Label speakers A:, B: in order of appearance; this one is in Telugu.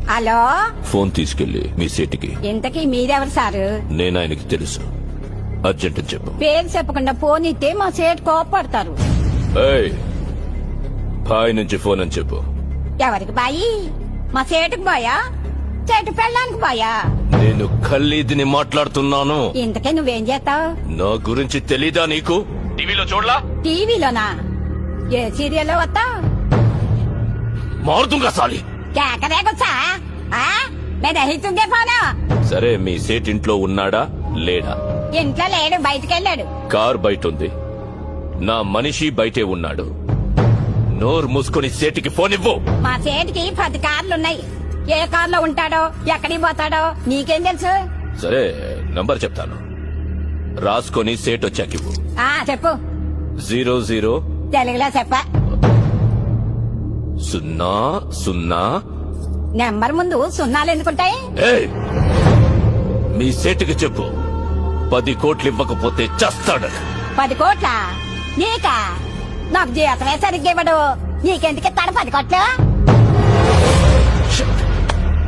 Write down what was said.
A: హలో,
B: ఫోన్ తీసుకెళ్లి మీ సీటుకి.
A: ఇంతకీ మీరెవరు సారు?
B: నేను ఆయనకి తెలుసు. అర్జెంట్ అని చెప్పు.
A: పేరు చెప్పకుండా ఫోన్ ఇస్తే మా సేటు కోపడతారు.
B: ఏయ్, బాయ్ నుంచి ఫోన్ అని చెప్పు.
A: ఎవరికి బాయి? మా సేటుకు బాయా, చెట్టు పెళ్ళానికి బాయా?
B: నేను ఖల్లీదిని మాట్లాడుతున్నాను.
A: ఇంతకే నువ్వేం చేస్తావు?
B: నా గురించి తెలీదా నీకు? టీవీలో చూడలా?
A: టీవీలోనా? ఏ సీరియల్లో వస్తావు?
B: మారుతుంగా సాలి.
A: కేకరేకొచ్చా? నేను రహితుందే ఫోను.
B: సరే, మీ సేట్ ఇంట్లో ఉన్నాడా లేడా?
A: ఇంట్లో లేడు, బయటకెళ్ళాడు.
B: కార్ బయట ఉంది, నా మనిషి బయటే ఉన్నాడు. నోరు మూసుకొని సేటికి ఫోన్ ఇవ్వు.
A: మా సేటుకి 10 కార్లున్నాయి. ఏ కార్లో ఉంటాడో, ఎక్కడికి పోతాడో నీకేం తెలుసు?
B: సరే, నంబర్ చెప్తాను, రాసుకొని సేట్ వచ్చాకివ్వు.
A: చెప్పు.
B: 00
A: తెలుగులో చెప్ప.
B: 00.
A: నెంబర్ ముందు సున్నాలు ఎందుకుంటాయి?
B: ఏయ్, మీ సేటుకి చెప్పు, 10 కోట్లు ఇవ్వకపోతే చస్తాడు.
A: 10 కోట్ల? నీకా? నాకు జీతమే సరిగ్గా ఇవ్వడు. నీకెందుకు ఇస్తాడు 10 కోట్లు?